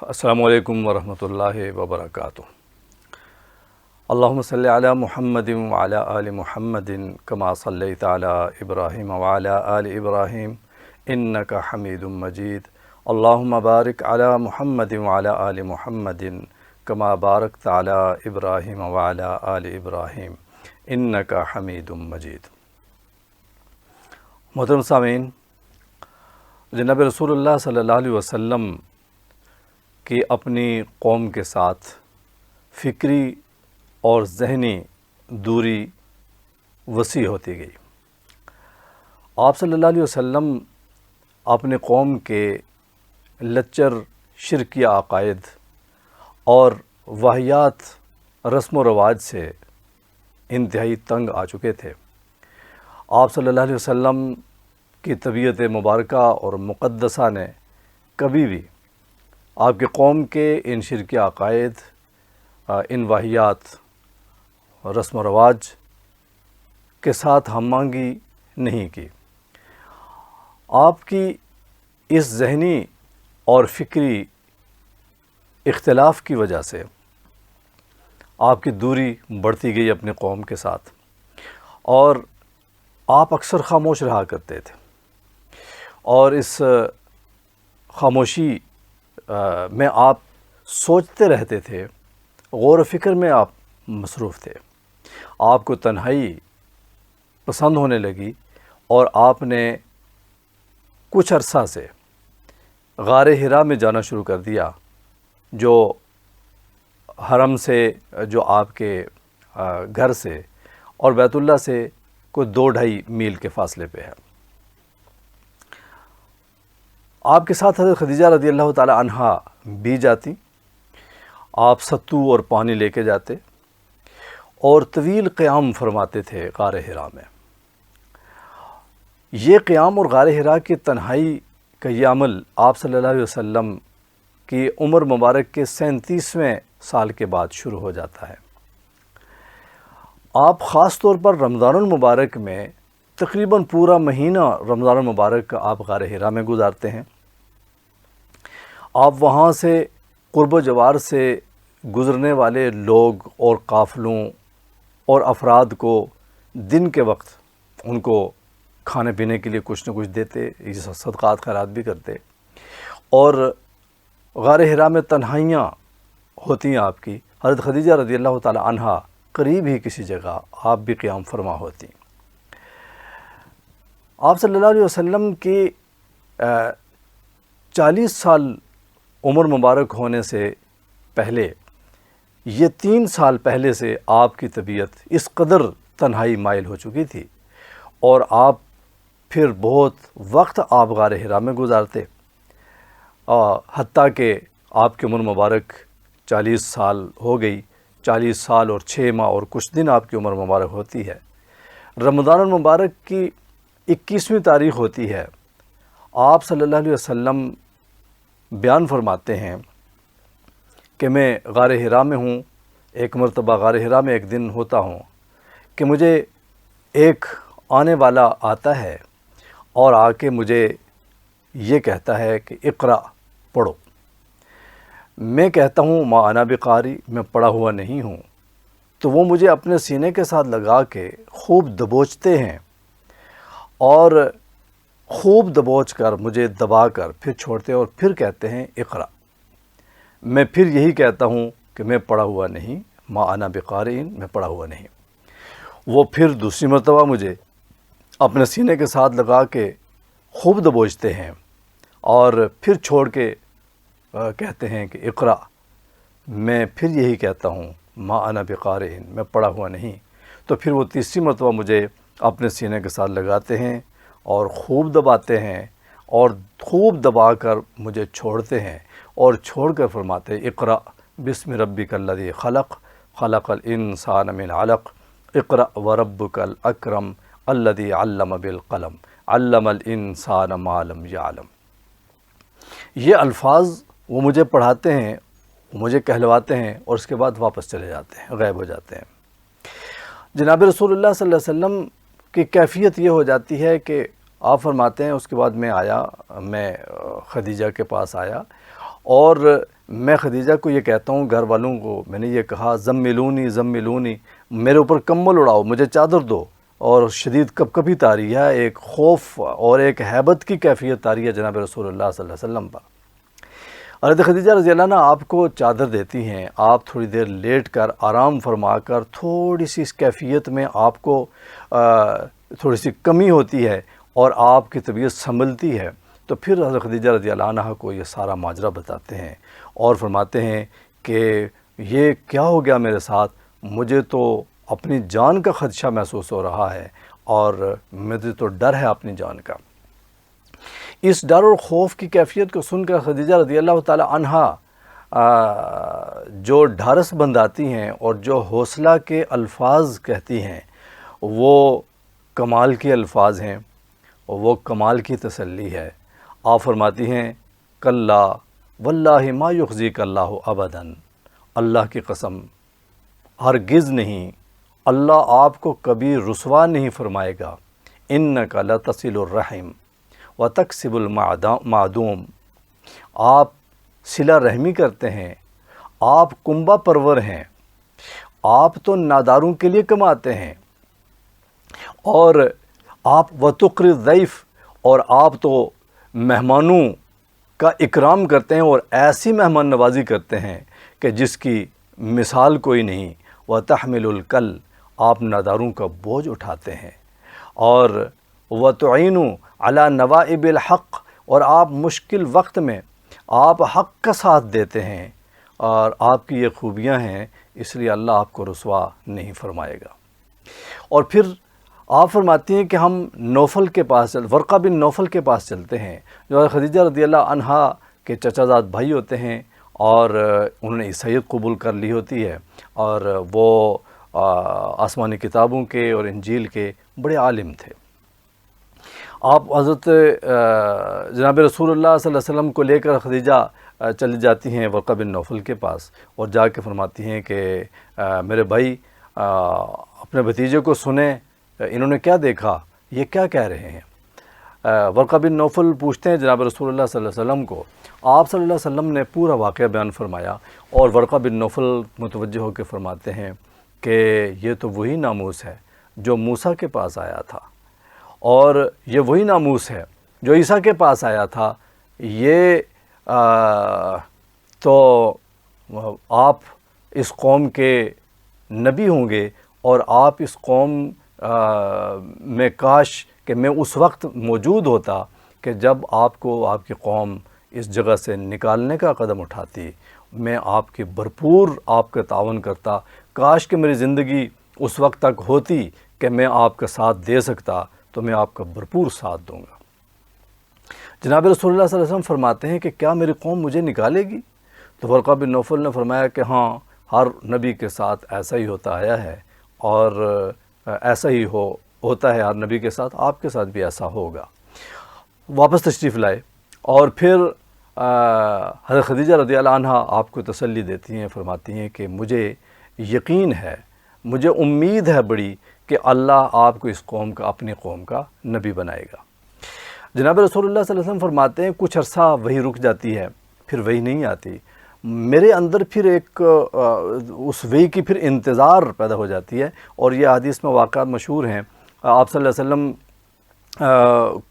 السلام علیکم ورحمۃ اللہ وبرکاتہ۔ اللہم صلی علی محمد وعلی آل محمد کما صلیت علی ابراہیم وعلی آل ابراہیم انک حمید مجید۔ اللہم بارک علی محمد وعلی آل محمد کما بارکت علی ابراہیم وعلی آل ابراہیم انک حمید مجید۔ محترم سامعین، جناب رسول اللہ صلی اللہ علیہ وسلم کی اپنی قوم کے ساتھ فکری اور ذہنی دوری وسیع ہوتی گئی۔ آپ صلی اللہ علیہ وسلم اپنے قوم کے لچر شرکیہ عقائد اور واہیات رسم و رواج سے انتہائی تنگ آ چکے تھے۔ آپ صلی اللہ علیہ وسلم کی طبیعت مبارکہ اور مقدسہ نے کبھی بھی آپ کے قوم کے ان شرکی عقائد، ان واہیات رسم و رواج کے ساتھ ہم آہنگی نہیں کی۔ آپ کی اس ذہنی اور فکری اختلاف کی وجہ سے آپ کی دوری بڑھتی گئی اپنے قوم کے ساتھ، اور آپ اکثر خاموش رہا کرتے تھے، اور اس خاموشی میں آپ سوچتے رہتے تھے، غور و فکر میں آپ مصروف تھے۔ آپ کو تنہائی پسند ہونے لگی، اور آپ نے کچھ عرصہ سے غار حرا میں جانا شروع کر دیا، جو حرم سے، جو آپ کے گھر سے اور بیت اللہ سے کوئی 2-2.5 میل کے فاصلے پہ ہے۔ آپ کے ساتھ حضرت خدیجہ رضی اللہ تعالی عنہا بھی جاتی۔ آپ ستو اور پانی لے کے جاتے اور طویل قیام فرماتے تھے غار حرا میں۔ یہ قیام اور غار حرا کی تنہائی کا یہ عمل آپ صلی اللہ علیہ وسلم کی عمر مبارک کے 37ویں سال کے بعد شروع ہو جاتا ہے۔ آپ خاص طور پر رمضان المبارک میں تقریباً پورا مہینہ رمضان المبارک کا آپ غار حرا میں گزارتے ہیں۔ آپ وہاں سے قرب و جوار سے گزرنے والے لوگ اور قافلوں اور افراد کو دن کے وقت ان کو کھانے پینے کے لیے کچھ نہ کچھ دیتے، صدقات خیرات بھی کرتے، اور غار حرا میں تنہائیاں ہوتی ہیں آپ کی۔ حضرت خدیجہ رضی اللہ تعالی عنہا قریب ہی کسی جگہ آپ بھی قیام فرما ہوتی۔ آپ صلی اللہ علیہ وسلم کی 40 سال عمر مبارک ہونے سے پہلے، یہ 3 سال پہلے سے آپ کی طبیعت اس قدر تنہائی مائل ہو چکی تھی، اور آپ پھر بہت وقت آپ غار حرا میں گزارتے، حتیٰ کہ آپ کی عمر مبارک 40 سال ہو گئی۔ 40 سال اور 6 ماہ اور کچھ دن آپ کی عمر مبارک ہوتی ہے۔ رمضان المبارک کی 21ویں تاریخ ہوتی ہے۔ آپ صلی اللہ علیہ وسلم بیان فرماتے ہیں کہ میں غار حرا میں ہوں۔ ایک مرتبہ غار حرا میں ایک دن ہوتا ہوں کہ مجھے ایک آنے والا آتا ہے اور آ کے مجھے یہ کہتا ہے کہ اقرأ، پڑھو۔ میں کہتا ہوں ما انا بقاری، میں پڑھا ہوا نہیں ہوں۔ تو وہ مجھے اپنے سینے کے ساتھ لگا کے خوب دبوچتے ہیں، اور خوب دبوچ کر مجھے دبا کر پھر چھوڑتے ہیں، اور پھر کہتے ہیں اقرأ۔ میں پھر یہی کہتا ہوں کہ میں پڑھا ہوا نہیں، ما انا بقارئ، میں پڑھا ہوا نہیں۔ وہ پھر دوسری مرتبہ مجھے اپنے سینے کے ساتھ لگا کے خوب دبوچتے ہیں، اور پھر چھوڑ کے کہتے ہیں کہ اقرأ۔ میں پھر یہی کہتا ہوں ما انا بقارئ، میں پڑھا ہوا نہیں۔ تو پھر وہ تیسری مرتبہ مجھے اپنے سینے کے ساتھ لگاتے ہیں اور خوب دباتے ہیں، اور خوب دبا کر مجھے چھوڑتے ہیں، اور چھوڑ کر فرماتے ہیں اقرأ بسم ربک الذی خلق، خلق الانسان من علق، اقرأ وربک الاکرم الذی علم بالقلم، علم الانسان ما لم یعلم۔ یہ الفاظ وہ مجھے پڑھاتے ہیں، مجھے کہلواتے ہیں، اور اس کے بعد واپس چلے جاتے ہیں، غائب ہو جاتے ہیں۔ جناب رسول اللہ صلی اللہ علیہ وسلم کی کیفیت یہ ہو جاتی ہے کہ آپ فرماتے ہیں اس کے بعد میں خدیجہ کے پاس آیا، اور میں خدیجہ کو یہ کہتا ہوں، گھر والوں کو میں نے یہ کہا زملونی زملونی، میرے اوپر کمبل اڑاؤ، مجھے چادر دو، اور شدید کپکپی طاری ہے، ایک خوف اور ایک ہیبت کی کیفیت طاری ہے جناب رسول اللہ صلی اللہ علیہ وسلم پر۔ حضرت خدیجہ رضی اللہ عنہ آپ کو چادر دیتی ہیں، آپ تھوڑی دیر لیٹ کر آرام فرما کر تھوڑی سی اس کیفیت میں آپ کو تھوڑی سی کمی ہوتی ہے اور آپ کی طبیعت سنبھلتی ہے، تو پھر حضرت خدیجہ رضی اللہ عنہ کو یہ سارا ماجرا بتاتے ہیں اور فرماتے ہیں کہ یہ کیا ہو گیا میرے ساتھ، مجھے تو اپنی جان کا خدشہ محسوس ہو رہا ہے اور مجھے تو ڈر ہے اپنی جان کا۔ اس ڈر اور خوف کی کیفیت کو سن کر خدیجہ رضی اللہ تعالی عنہا جو ڈھارس بنداتی ہیں اور جو حوصلہ کے الفاظ کہتی ہیں وہ کمال کے الفاظ ہیں، وہ کمال کی تسلی ہے۔ آپ فرماتی ہیں کلا واللہ ما یخزیک اللہ ابدا، اللہ کی قسم ہرگز نہیں، اللہ آپ کو کبھی رسوا نہیں فرمائے گا۔ انک لتصل الرحم وتکسب المعدوم، آپ صلہ رحمی کرتے ہیں، آپ کنبہ پرور ہیں، آپ تو ناداروں کے لیے کماتے ہیں، اور آپ وتقری الضیف، اور آپ تو مہمانوں کا اکرام کرتے ہیں اور ایسی مہمان نوازی کرتے ہیں کہ جس کی مثال کوئی نہیں۔ وتحمل الکل، آپ ناداروں کا بوجھ اٹھاتے ہیں، اور وتعین علی نوائب الحق، اور آپ مشکل وقت میں آپ حق کا ساتھ دیتے ہیں، اور آپ کی یہ خوبیاں ہیں، اس لیے اللہ آپ کو رسوا نہیں فرمائے گا۔ اور پھر آپ فرماتی ہیں کہ ہم نوفل کے پاس ورقہ بن نوفل کے پاس چلتے ہیں، جو خدیجہ رضی اللہ عنہا کے چچا زاد بھائی ہوتے ہیں، اور انہوں نے عیسائیت قبول کر لی ہوتی ہے، اور وہ آسمانی کتابوں کے اور انجیل کے بڑے عالم تھے۔ آپ حضرت جناب رسول اللہ صلی اللہ علیہ وسلم کو لے کر خدیجہ چلی جاتی ہیں ورقہ بن نوفل کے پاس، اور جا کے فرماتی ہیں کہ میرے بھائی اپنے بھتیجے کو سنیں، انہوں نے کیا دیکھا، یہ کیا کہہ رہے ہیں۔ ورقہ بن نوفل پوچھتے ہیں جناب رسول اللہ صلی اللہ علیہ وسلم کو، آپ صلی اللہ علیہ وسلم نے پورا واقعہ بیان فرمایا، اور ورقہ بن نوفل متوجہ ہو کے فرماتے ہیں کہ یہ تو وہی ناموس ہے جو موسیٰ کے پاس آیا تھا، اور یہ وہی ناموس ہے جو عیسیٰ کے پاس آیا تھا۔ یہ تو آپ اس قوم کے نبی ہوں گے، اور آپ اس قوم میں کاش کہ میں اس وقت موجود ہوتا کہ جب آپ کو آپ کی قوم اس جگہ سے نکالنے کا قدم اٹھاتی، میں آپ کی بھرپور آپ کا تعاون کرتا، کاش کہ میری زندگی اس وقت تک ہوتی کہ میں آپ کا ساتھ دے سکتا، تو میں آپ کا بھرپور ساتھ دوں گا۔ جناب رسول اللہ صلی اللہ علیہ وسلم فرماتے ہیں کہ کیا میری قوم مجھے نکالے گی؟ تو ورقہ بن نوفل نے فرمایا کہ ہاں، ہر نبی کے ساتھ ایسا ہی ہوتا آیا ہے، اور ایسا ہی ہوتا ہے ہر نبی کے ساتھ، آپ کے ساتھ بھی ایسا ہوگا۔ واپس تشریف لائے، اور پھر حضرت خدیجہ رضی اللہ عنہا آپ کو تسلی دیتی ہیں، فرماتی ہیں کہ مجھے یقین ہے، مجھے امید ہے بڑی کہ اللہ آپ کو اس قوم کا، اپنی قوم کا نبی بنائے گا۔ جناب رسول اللہ صلی اللہ علیہ وسلم فرماتے ہیں کچھ عرصہ وہی رک جاتی ہے، پھر وہی نہیں آتی، میرے اندر پھر ایک اس وحی کی پھر انتظار پیدا ہو جاتی ہے، اور یہ حدیث میں واقعات مشہور ہیں۔ آپ صلی اللہ علیہ وسلم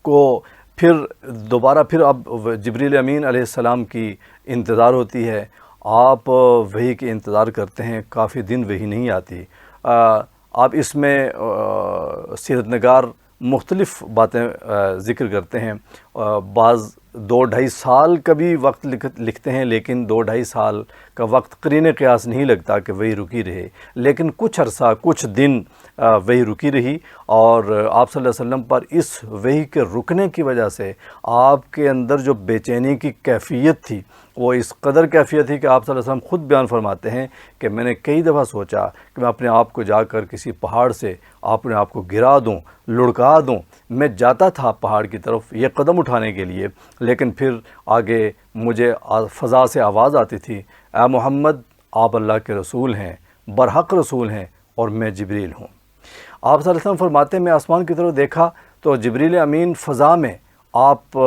کو پھر دوبارہ پھر اب جبریل امین علیہ السلام کی انتظار ہوتی ہے، آپ وحی کی انتظار کرتے ہیں، کافی دن وحی نہیں آتی۔ آپ اس میں سیرت نگار مختلف باتیں ذکر کرتے ہیں، بعض 2-2.5 سال کا بھی وقت لکھتے ہیں، لیکن 2-2.5 سال کا وقت قرین قیاس نہیں لگتا کہ وہی رکی رہے، لیکن کچھ عرصہ، کچھ دن وہی رکی رہی، اور آپ صلی اللہ علیہ وسلم پر اس وحی کے رکنے کی وجہ سے آپ کے اندر جو بے چینی کی کیفیت تھی، وہ اس قدر کیفیت تھی کہ آپ صلی اللہ علیہ وسلم خود بیان فرماتے ہیں کہ میں نے کئی دفعہ سوچا کہ میں اپنے آپ کو جا کر کسی پہاڑ سے اپنے آپ کو گرا دوں، لڑکا دوں۔ میں جاتا تھا پہاڑ کی طرف یہ قدم اٹھانے کے لیے، لیکن پھر آگے مجھے فضا سے آواز آتی تھی، اے محمد، آپ اللہ کے رسول ہیں، برحق رسول ہیں، اور میں جبریل ہوں۔ آپ صلی اللہ علیہ وسلم فرماتے ہیں میں آسمان کی طرف دیکھا تو جبریل امین فضا میں آپ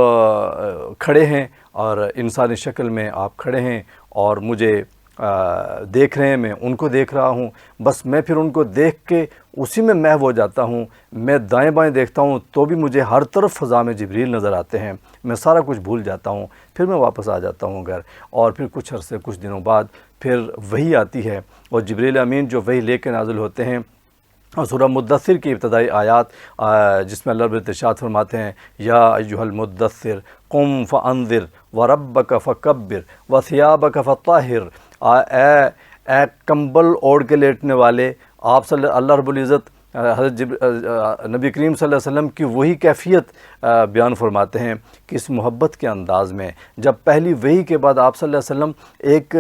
کھڑے ہیں، اور انسانی شکل میں آپ کھڑے ہیں اور مجھے دیکھ رہے ہیں، میں ان کو دیکھ رہا ہوں، بس میں پھر ان کو دیکھ کے اسی میں محو ہو جاتا ہوں۔ میں دائیں بائیں دیکھتا ہوں تو بھی مجھے ہر طرف فضا میں جبریل نظر آتے ہیں، میں سارا کچھ بھول جاتا ہوں، پھر میں واپس آ جاتا ہوں گھر، اور پھر کچھ عرصے کچھ دنوں بعد پھر وحی آتی ہے، اور جبریل امین جو وحی لے کے نازل ہوتے ہیں، اور سورہ مدثر کی ابتدائی آیات جس میں اللہ رب ارشاد فرماتے ہیں، یا ایھا المدثر قم فانذر وربک فکبر وثیابک فطہر، اے کمبل اوڑھ کے لیٹنے والے، آپ اللہ رب العزت حضرت نبی کریم صلی اللہ علیہ وسلم کی وہی کیفیت بیان فرماتے ہیں کہ اس محبت کے انداز میں جب پہلی وحی کے بعد آپ صلی اللہ علیہ وسلم ایک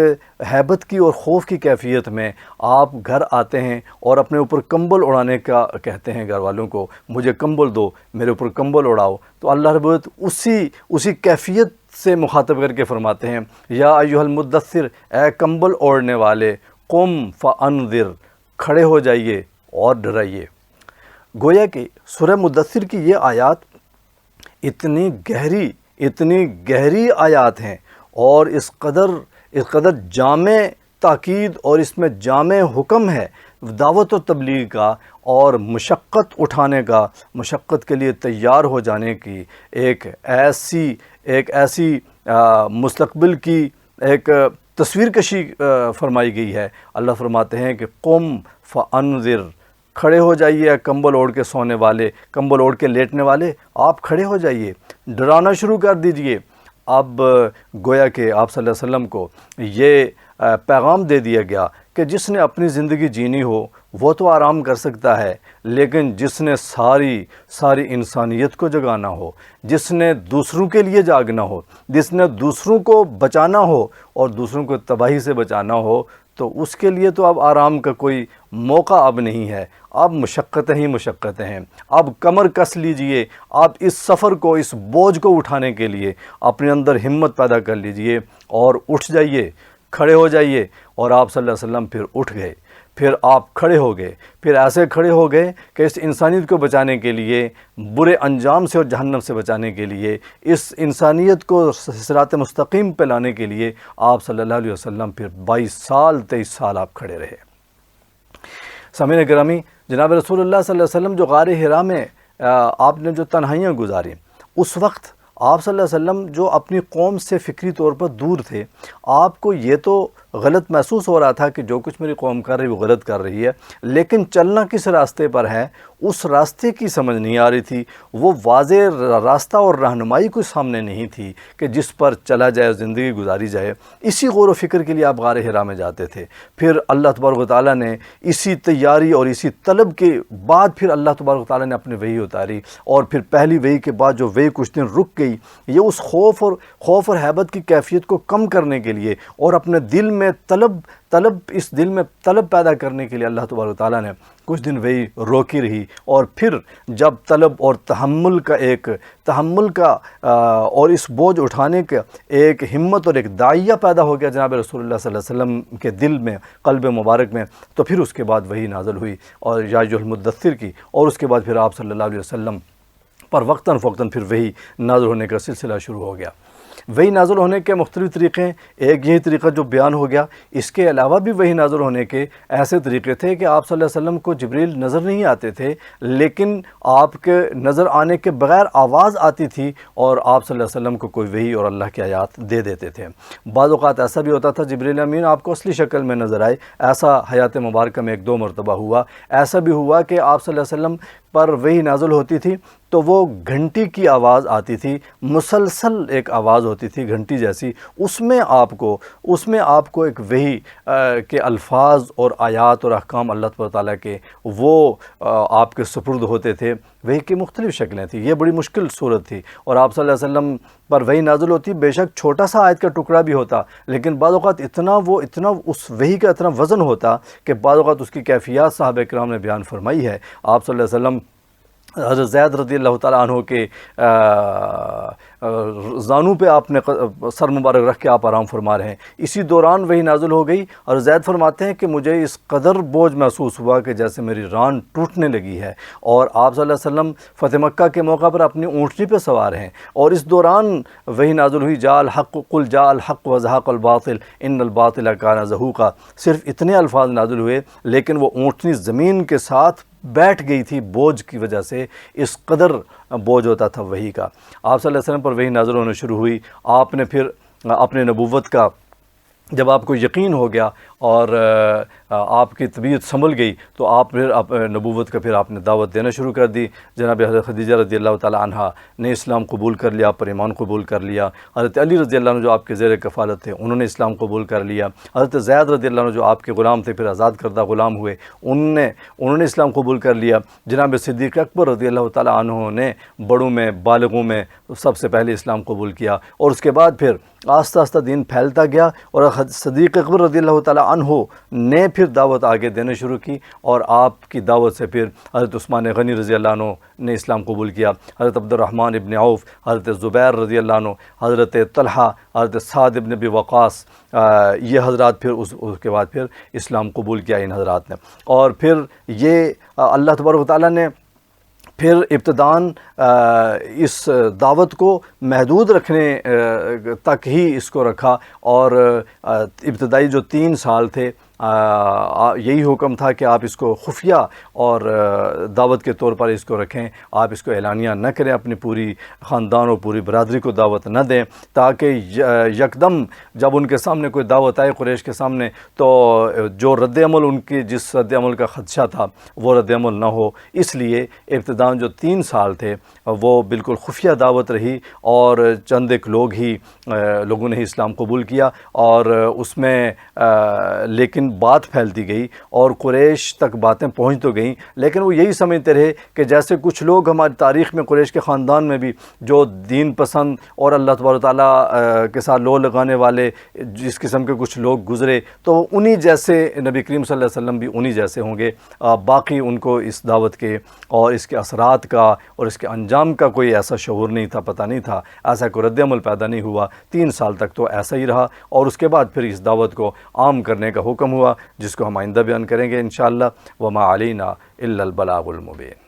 ہیبت کی اور خوف کی کیفیت میں آپ گھر آتے ہیں اور اپنے اوپر کمبل اڑانے کا کہتے ہیں گھر والوں کو، مجھے کمبل دو، میرے اوپر کمبل اڑاؤ، تو اللہ رب العزت اسی کیفیت سے مخاطب کر کے فرماتے ہیں، یا ایھا المدثر، اے کمبل اوڑھنے والے، قم فانذر، کھڑے ہو جائیے اور ڈرائیے۔ گویا کہ سورہ مدثر کی یہ آیات اتنی گہری آیات ہیں، اور اس قدر جامع تاکید اور اس میں جامع حکم ہے دعوت و تبلیغ کا، اور مشقت اٹھانے کا، مشقت کے لیے تیار ہو جانے کی ایک ایسی مستقبل کی ایک تصویر کشی فرمائی گئی ہے۔ اللہ فرماتے ہیں کہ قم فانذر، کھڑے ہو جائیے، کمبل اوڑھ کے سونے والے، کمبل اوڑھ کے لیٹنے والے، آپ کھڑے ہو جائیے، ڈرانا شروع کر دیجئے۔ اب گویا کہ آپ صلی اللہ علیہ وسلم کو یہ پیغام دے دیا گیا کہ جس نے اپنی زندگی جینی ہو وہ تو آرام کر سکتا ہے، لیکن جس نے ساری انسانیت کو جگانا ہو، جس نے دوسروں کے لیے جاگنا ہو، جس نے دوسروں کو بچانا ہو اور دوسروں کو تباہی سے بچانا ہو، تو اس کے لیے تو اب آرام کا کوئی موقع اب نہیں ہے، اب مشقتیں ہی مشقتیں ہیں۔ اب کمر کس لیجئے، آپ اس سفر کو، اس بوجھ کو اٹھانے کے لیے اپنے اندر ہمت پیدا کر لیجئے اور اٹھ جائیے، کھڑے ہو جائیے۔ اور آپ صلی اللہ علیہ وسلم پھر اٹھ گئے، پھر آپ کھڑے ہو گئے، پھر ایسے کھڑے ہو گئے کہ اس انسانیت کو بچانے کے لیے، برے انجام سے اور جہنم سے بچانے کے لیے، اس انسانیت کو صراط مستقیم پہ لانے کے لیے آپ صلی اللہ علیہ وسلم پھر 23 سال آپ کھڑے رہے۔ سامعین گرامی، جناب رسول اللہ صلی اللہ علیہ وسلم جو غار حرا میں آپ نے جو تنہائیاں گزاری، اس وقت آپ صلی اللہ علیہ وسلم جو اپنی قوم سے فکری طور پر دور تھے، آپ کو یہ تو غلط محسوس ہو رہا تھا کہ جو کچھ میری قوم کر رہی ہے وہ غلط کر رہی ہے، لیکن چلنا کس راستے پر ہے اس راستے کی سمجھ نہیں آ رہی تھی، وہ واضح راستہ اور رہنمائی کوئی سامنے نہیں تھی کہ جس پر چلا جائے، زندگی گزاری جائے۔ اسی غور و فکر کے لیے آپ غار حرا میں جاتے تھے۔ پھر اللہ تبارک و تعالیٰ نے اسی تیاری اور اسی طلب کے بعد پھر اللہ تبارک و تعالیٰ نے اپنی وحی اتاری، اور پھر پہلی وحی کے بعد جو وحی کچھ دن رک گئی، یہ اس خوف اور ہیبت کی کیفیت کو کم کرنے کے لیے اور اپنے دل میں اس دل میں طلب پیدا کرنے کے لیے اللہ تبارک و تعالیٰ نے کچھ دن وہی روکی رہی، اور پھر جب طلب اور تحمل کا اور اس بوجھ اٹھانے کا ایک ہمت اور ایک داعیہ پیدا ہو گیا جناب رسول اللہ صلی اللہ علیہ وسلم کے دل میں، قلب مبارک میں، تو پھر اس کے بعد وہی نازل ہوئی اور یا ایھا المدثر کی، اور اس کے بعد پھر آپ صلی اللہ علیہ وسلم پر وقتاً فوقتاً پھر وہی نازل ہونے کا سلسلہ شروع ہو گیا۔ وہی نازل ہونے کے مختلف طریقے، ایک یہی طریقہ جو بیان ہو گیا، اس کے علاوہ بھی وہی نازل ہونے کے ایسے طریقے تھے کہ آپ صلی اللہ علیہ وسلم کو جبریل نظر نہیں آتے تھے، لیکن آپ کے نظر آنے کے بغیر آواز آتی تھی اور آپ صلی اللہ علیہ وسلم کو کوئی وحی اور اللہ کی آیات دے دیتے تھے۔ بعض اوقات ایسا بھی ہوتا تھا جبریل امین آپ کو اصلی شکل میں نظر آئے، ایسا حیات مبارکہ میں 1-2 مرتبہ ہوا۔ ایسا بھی ہوا کہ آپ صلی اللہ علیہ وسلم پر وحی نازل ہوتی تھی تو وہ گھنٹی کی آواز آتی تھی، مسلسل ایک آواز ہوتی تھی گھنٹی جیسی، اس میں آپ کو ایک وحی کے الفاظ اور آیات اور احکام اللہ تعالیٰ کے وہ آپ کے سپرد ہوتے تھے۔ وحی کی مختلف شکلیں تھیں، یہ بڑی مشکل صورت تھی، اور آپ صلی اللہ علیہ وسلم پر وحی نازل ہوتی، بے شک چھوٹا سا آیت کا ٹکڑا بھی ہوتا، لیکن بعض اوقات اتنا اس وحی کا اتنا وزن ہوتا کہ بعض اوقات اس کی کیفیات صحابہ کرام نے بیان فرمائی ہے۔ آپ صلی اللہ علیہ وسلم حضرت زید رضی اللہ تعالیٰ عنہ کے زانوں پہ آپ نے سر مبارک رکھ کے آپ آرام فرما رہے ہیں، اسی دوران وہی نازل ہو گئی، اور زید فرماتے ہیں کہ مجھے اس قدر بوجھ محسوس ہوا کہ جیسے میری ران ٹوٹنے لگی ہے، اور آپ صلی اللہ علیہ وسلم فتح مکہ کے موقع پر اپنی اونٹنی پہ سوار ہیں، اور اس دوران وہی نازل ہوئی جاء الحق قل جاء الحق وزهق الباطل ان الباطل کان زہوقا، صرف اتنے الفاظ نازل ہوئے، لیکن وہ اونٹنی زمین کے ساتھ بیٹھ گئی تھی بوجھ کی وجہ سے، اس قدر بوجھ ہوتا تھا وحی کا۔ آپ صلی اللہ علیہ وسلم پر وحی نازل ہونا شروع ہوئی، آپ نے پھر اپنے نبوت کا جب آپ کو یقین ہو گیا اور آپ کی طبیعت سنبھل گئی، تو آپ پھر نبوت کا پھر آپ نے دعوت دینا شروع کر دی۔ جناب حضرت خدیجہ رضی اللہ تعالیٰ عنہ نے اسلام قبول کر لیا، آپ پر ایمان قبول کر لیا۔ حضرت علی رضی اللہ عنہ جو آپ کے زیر کفالت تھے، انہوں نے اسلام قبول کر لیا۔ حضرت زید رضی اللہ عنہ جو آپ کے غلام تھے، پھر آزاد کردہ غلام ہوئے، انہوں نے اسلام قبول کر لیا۔ جناب صدیق اکبر رضی اللہ تعالیٰ عنہ نے بڑوں میں بالغوں میں سب سے پہلے اسلام قبول کیا، اور اس کے بعد پھر آہستہ آہستہ دین پھیلتا گیا، اور صدیق اکبر رضی اللہ تعالیٰ عنہ نے پھر دعوت آگے دینا شروع کی، اور آپ کی دعوت سے پھر حضرت عثمان غنی رضی اللہ عنہ نے اسلام قبول کیا، حضرت عبد الرحمن ابن عوف، حضرت زبیر رضی اللہ عنہ، حضرت طلحہ، حضرت سعد ابن ابی وقاص، یہ حضرات پھر اس کے بعد پھر اسلام قبول کیا ان حضرات نے۔ اور پھر یہ اللہ تبارک و تعالیٰ نے پھر ابتداً اس دعوت کو محدود رکھنے تک ہی اس کو رکھا، اور ابتدائی جو 3 سال تھے یہی حکم تھا کہ آپ اس کو خفیہ اور دعوت کے طور پر اس کو رکھیں، آپ اس کو اعلانیہ نہ کریں، اپنی پوری خاندان اور پوری برادری کو دعوت نہ دیں، تاکہ یکدم جب ان کے سامنے کوئی دعوت آئے قریش کے سامنے، تو جو رد عمل ان کی جس رد عمل کا خدشہ تھا وہ رد عمل نہ ہو۔ اس لیے ابتداً جو 3 سال تھے وہ بالکل خفیہ دعوت رہی، اور چند ایک لوگوں نے ہی اسلام قبول کیا، اور اس میں لیکن بات پھیلتی گئی اور قریش تک باتیں پہنچ تو گئیں، لیکن وہ یہی سمجھتے رہے کہ جیسے کچھ لوگ ہماری تاریخ میں قریش کے خاندان میں بھی جو دین پسند اور اللہ تبارک و تعالیٰ کے ساتھ لو لگانے والے جس قسم کے کچھ لوگ گزرے، تو انہی جیسے نبی کریم صلی اللہ علیہ وسلم بھی انہی جیسے ہوں گے۔ باقی ان کو اس دعوت کے اور اس کے اثرات کا اور اس کے انجام کا کوئی ایسا شعور نہیں تھا، پتہ نہیں تھا، ایسا کوئی رد عمل پیدا نہیں ہوا۔ 3 سال تک تو ایسا ہی رہا، اور اس کے بعد پھر اس دعوت کو عام کرنے کا حکم ہوا، جس کو ہم آئندہ بیان کریں گے انشاءاللہ۔ وما علینا الا البلاغ المبین۔